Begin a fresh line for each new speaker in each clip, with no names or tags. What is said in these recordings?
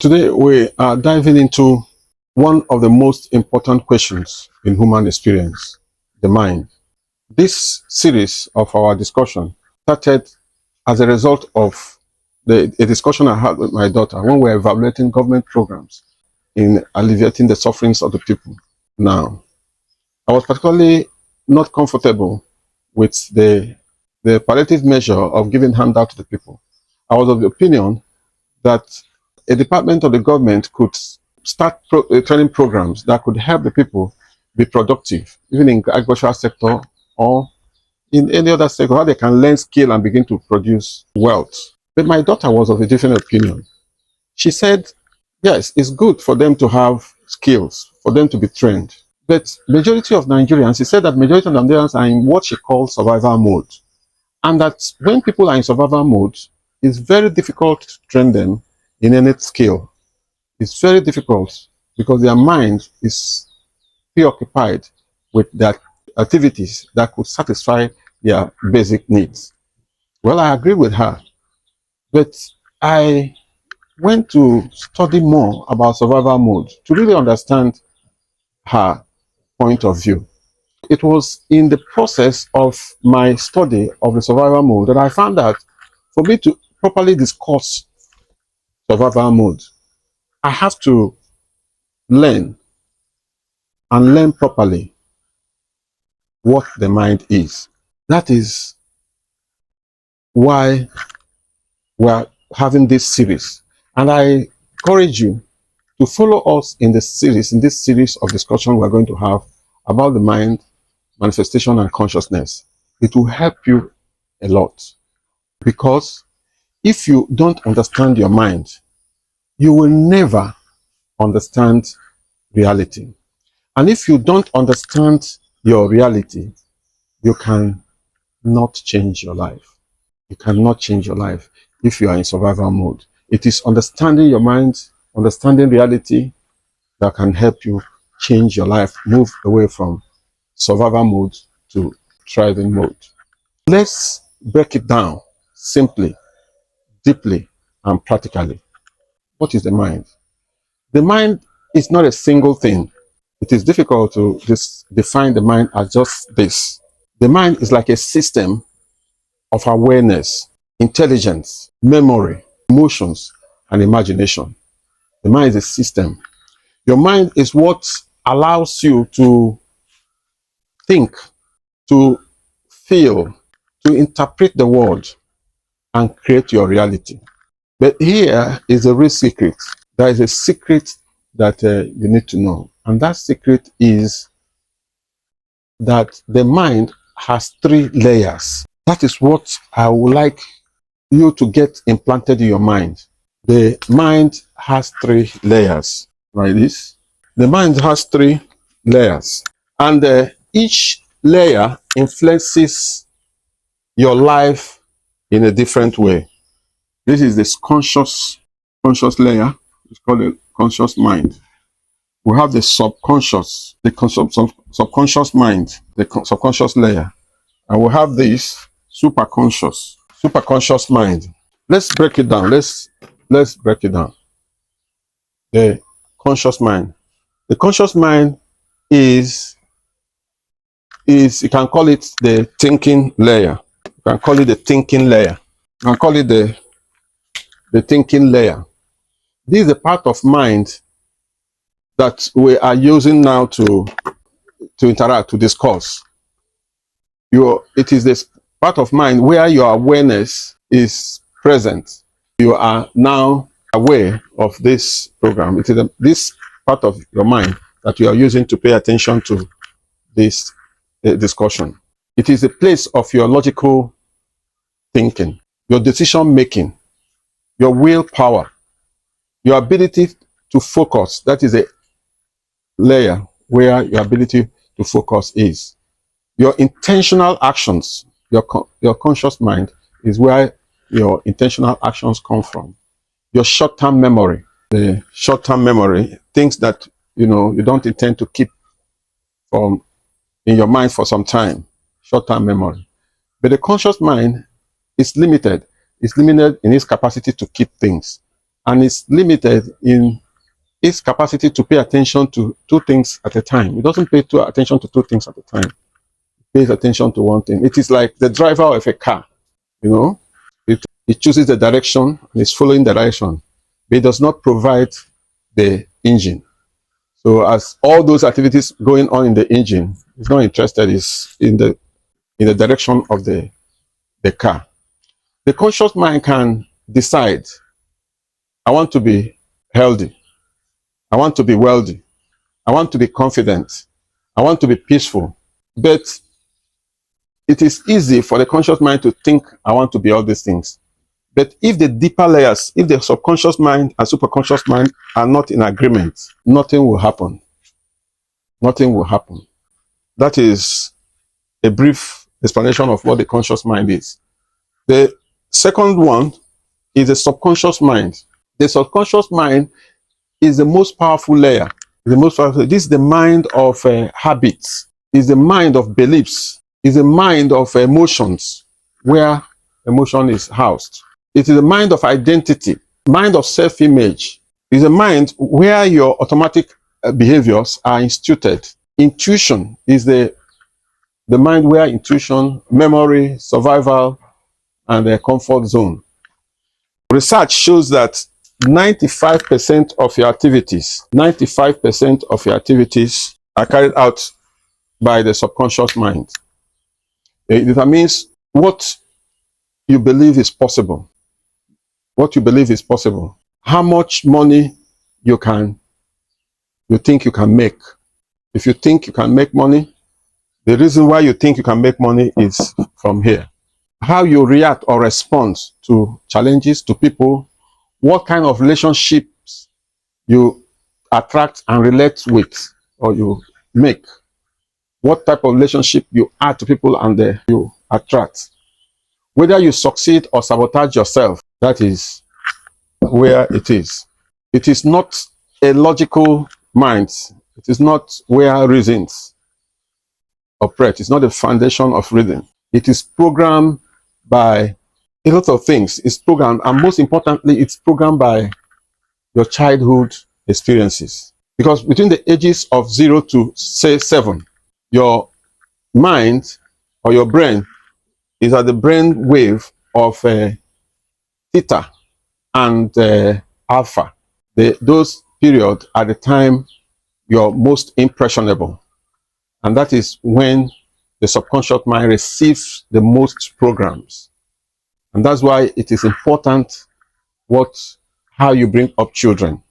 Today, we are diving into one of the most important questions in human experience, the mind. This series of our discussion started as a result of a discussion I had with my daughter when we were evaluating government programs in alleviating the sufferings of the people. Now, I was particularly not comfortable with the palliative measure of giving handout to the people. I was of the opinion that a department of the government could start training programs that could help the people be productive, even in the agricultural sector or in any other sector, how they can learn skill and begin to produce wealth. But my daughter was of a different opinion. She said, yes, it's good for them to have skills, for them to be trained. But majority of Nigerians, she said that majority of Nigerians are in what she calls survival mode. And that when people are in survival mode, it's very difficult to train them in any skill. It's very difficult because their mind is preoccupied with their activities that could satisfy their basic needs. Well, I agree with her, but I went to study more about survival mode to really understand her point of view. It was in the process of my study of the survival mode that I found that for me to properly discuss survival mode, I have to learn and learn properly what the mind is. That is why we're having this series. And I encourage you to follow us in this series of discussion we're going to have about the mind, manifestation, and consciousness. It will help you a lot. Because if you don't understand your mind, you will never understand reality. And if you don't understand your reality, you can not change your life. You cannot change your life if you are in survival mode. It is understanding your mind, understanding reality that can help you change your life, move away from survival mode to thriving mode. Let's break it down simply, deeply, and practically. What is the mind? The mind is not a single thing. It is difficult to just define the mind as just this. The mind is like a system of awareness, intelligence, memory, emotions, and imagination. The mind is a system. Your mind is what allows you to think, to feel, to interpret the world, and create your reality. But here is a real secret. There is a secret that you need to know. And that secret is that the mind has 3 layers. That is what I would like you to get implanted in your mind. The mind has 3 layers, like this. The mind has 3 layers. And each layer influences your life in a different way. This is this conscious layer. It's called a conscious mind. We have the subconscious, subconscious mind, the subconscious layer. And we have this superconscious mind. Let's break it down. Let's break it down. The conscious mind. The conscious mind is you can call it the thinking layer. You can call it the thinking layer. You can call it the thinking layer. This is a part of mind that we are using now to interact, to discuss. It is this part of mind where your awareness is present. You are now aware of this program. It is this part of your mind that you are using to pay attention to this discussion. It is a place of your logical thinking, your decision making, your willpower, your ability to focus. That is a layer where your ability to focus is. Your intentional actions, your conscious mind is where your intentional actions come from. Your short-term memory, the short-term memory, things that you don't intend to keep in your mind for some time, short-term memory. But the conscious mind is limited. It's limited in its capacity to keep things. and is limited in its capacity to pay attention to two things at a time. It doesn't pay attention to two things at a time. It pays attention to one thing. It is like the driver of a car, you know. It chooses the direction and is following the direction, but it does not provide the engine. So as all those activities going on in the engine, it's not interested is in the direction of the car. The conscious mind can decide, I want to be healthy, I want to be wealthy, I want to be confident, I want to be peaceful. But it is easy for the conscious mind to think, I want to be all these things. But if the deeper layers, if the subconscious mind and superconscious mind are not in agreement, nothing will happen. Nothing will happen. That is a brief explanation of what the conscious mind is. The second one is the subconscious mind. The subconscious mind is the most powerful layer. The most powerful. This is the mind of habits. Is the mind of beliefs. Is the mind of emotions, where emotion is housed. It is the mind of identity, mind of self-image. It is a mind where your automatic behaviors are instituted. Intuition is the mind where intuition, memory, survival, and the comfort zone. Research shows that 95% of your activities, 95% of your activities are carried out by the subconscious mind. It determines what you believe is possible. What you believe is possible. How much money you think you can make. If you think you can make money, the reason why you think you can make money is from here. How you react or respond to challenges, to people, what kind of relationships you attract and relate with, or you make. What type of relationship you add to people and you attract. Whether you succeed or sabotage yourself, that is where it is. It is not a logical mind. It is not where reasons operate. It's not the foundation of reason. It is programmed by a lot of things. It's programmed, and most importantly, it's programmed by your childhood experiences. Because between the ages of 0 to, say, 7, your mind or your brain is at the brain wave of theta and alpha. Those periods are the time you're most impressionable. And that is when the subconscious mind receives the most programs. And that's why it is important how you bring up children.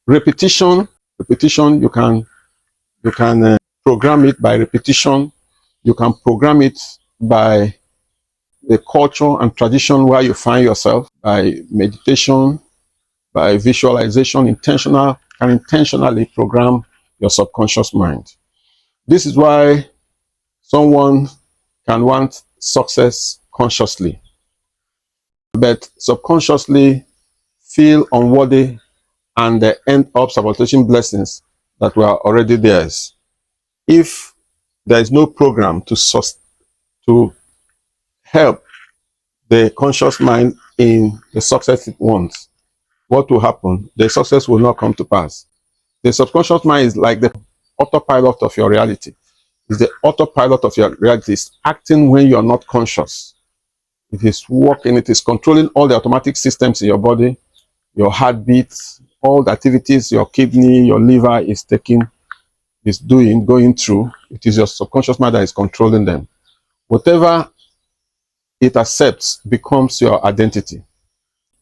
Repetition, you can program it by repetition. You can program it by the culture and tradition where you find yourself, by meditation, by visualization, intentionally program your subconscious mind. This is why someone can want success consciously, but subconsciously feel unworthy and end up sabotaging blessings that were already theirs. If there is no program to help the conscious mind in the success it wants, what will happen? The success will not come to pass. The subconscious mind is like the autopilot of your reality. It's the autopilot of your reality. It's acting when you are not conscious. It is working, it is controlling all the automatic systems in your body, your heartbeats, all the activities your kidney, your liver is going through. It is your subconscious mind that is controlling them. Whatever it accepts becomes your identity,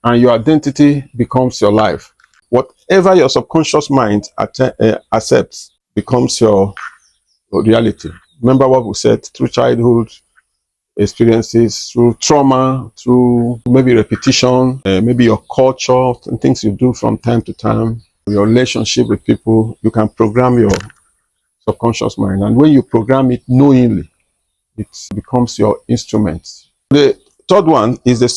and your identity becomes your life. Whatever your subconscious mind accepts becomes your reality. Remember what we said, through childhood experiences, through trauma, through maybe repetition, maybe your culture and things you do from time to time, your relationship with people, you can program your subconscious mind. And when you program it knowingly, it becomes your instrument. The third one is the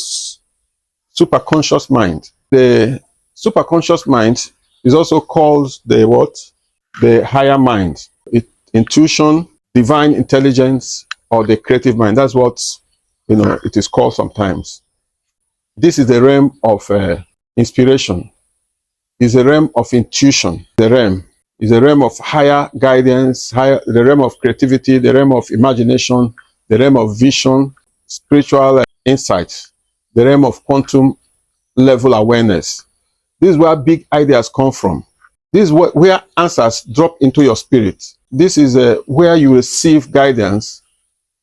superconscious mind. The superconscious mind is also called the higher mind. Intuition, divine intelligence, or the creative mind. That's what it is called sometimes. This is the realm of inspiration, is a realm of intuition. The realm is a realm of higher guidance, the realm of creativity, the realm of imagination, the realm of vision, spiritual insight, the realm of quantum level awareness. This is where big ideas come from. This is where answers drop into your spirit. This is where you receive guidance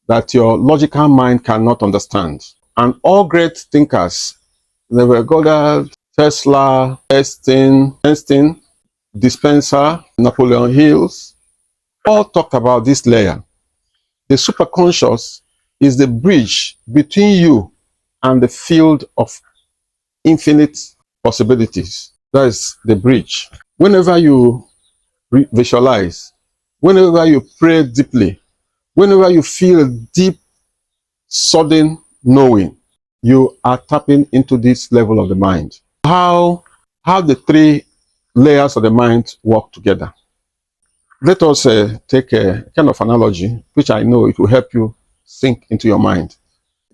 that your logical mind cannot understand. And all great thinkers, Neville Goddard, Tesla, Einstein, Dispenser, Napoleon Hills, all talked about this layer. The superconscious is the bridge between you and the field of infinite possibilities. That is the bridge. Whenever you visualize, whenever you pray deeply, whenever you feel deep, sudden knowing, you are tapping into this level of the mind. How the three layers of the mind work together. Let us take a kind of analogy, which I know it will help you sink into your mind.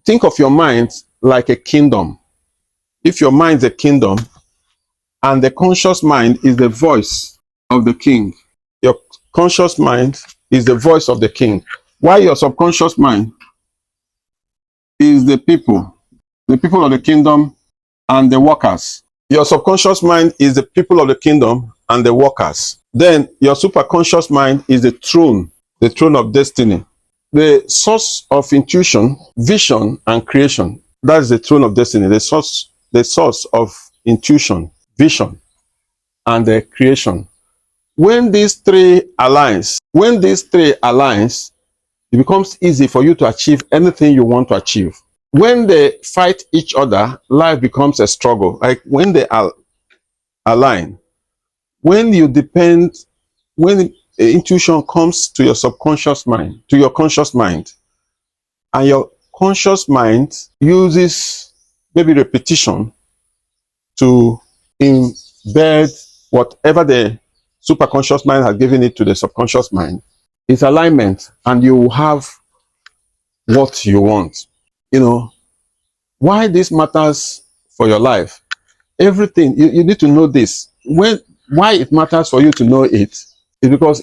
Think of your mind like a kingdom. If your mind is a kingdom, and the conscious mind is the voice of the king, your conscious mind is the voice of the king, while your subconscious mind is the people of the kingdom and the workers. Your subconscious mind is the people of the kingdom and the workers. Then your superconscious mind is the throne of destiny. The source of intuition, vision, and creation. That is the throne of destiny, the source of intuition, vision, and the creation. When these three aligns, it becomes easy for you to achieve anything you want to achieve. When they fight each other, life becomes a struggle. Like when they align, when intuition comes to your subconscious mind, to your conscious mind, and your conscious mind uses maybe repetition to embed whatever the superconscious mind has given it to the subconscious mind, it's alignment, and you will have what you want. You know, why this matters for your life. Everything, you need to know this. Why it matters for you to know it is because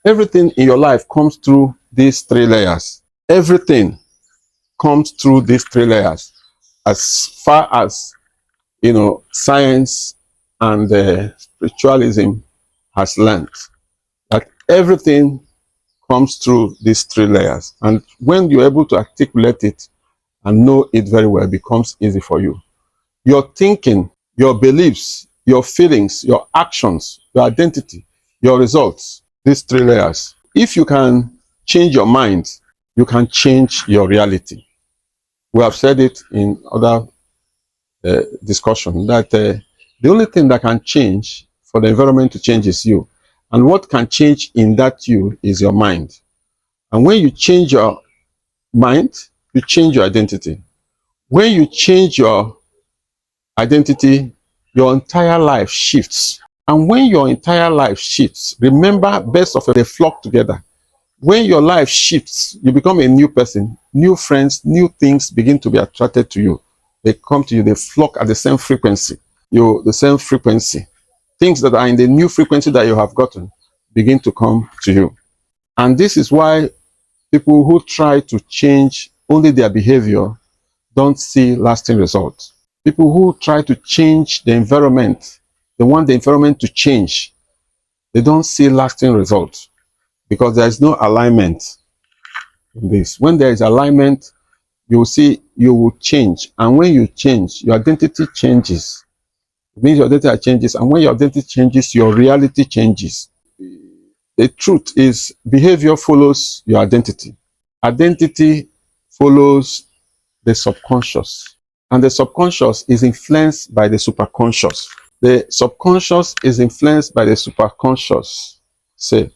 everything in your life comes through these three layers. Everything comes through these three layers. As far as, science and spiritualism has learned that everything comes through these three layers. And when you're able to articulate it and know it very well, it becomes easy for you. Your thinking, your beliefs, your feelings, your actions, your identity, your results, these three layers. If you can change your mind, you can change your reality. We have said it in other discussion that the only thing that can change for the environment to change is you. And what can change in that you is your mind. And when you change your mind, you change your identity. When you change your identity, your entire life shifts. And when your entire life shifts, remember, best of they flock together. When your life shifts, you become a new person. New friends, new things begin to be attracted to you. They come to you, they flock at the same frequency. The same frequency. Things that are in the new frequency that you have gotten begin to come to you. And this is why people who try to change only their behavior don't see lasting results. People who try to change the environment, they want the environment to change, they don't see lasting results because there is no alignment in this. When there is alignment, you will see you will change. And when you change, your identity changes. It means your identity changes. And when your identity changes, your reality changes. The truth is, behavior follows your identity. Identity follows the subconscious. And the subconscious is influenced by the superconscious. The subconscious is influenced by the superconscious. Say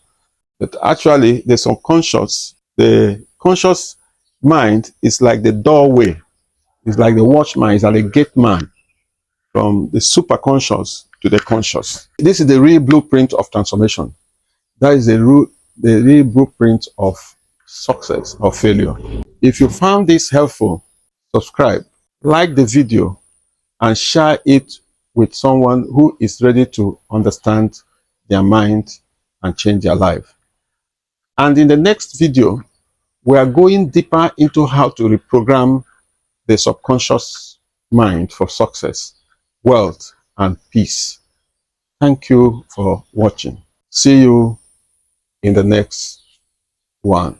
that actually the subconscious, the conscious mind is like the doorway. It's like the watchman, it's like the gate man from the superconscious to the conscious. This is the real blueprint of transformation. That is the real blueprint of success or failure. If you found this helpful, subscribe, like the video, and share it with someone who is ready to understand their mind and change their life. And in the next video, we are going deeper into how to reprogram the subconscious mind for success, wealth, and peace. Thank you for watching. See you in the next one.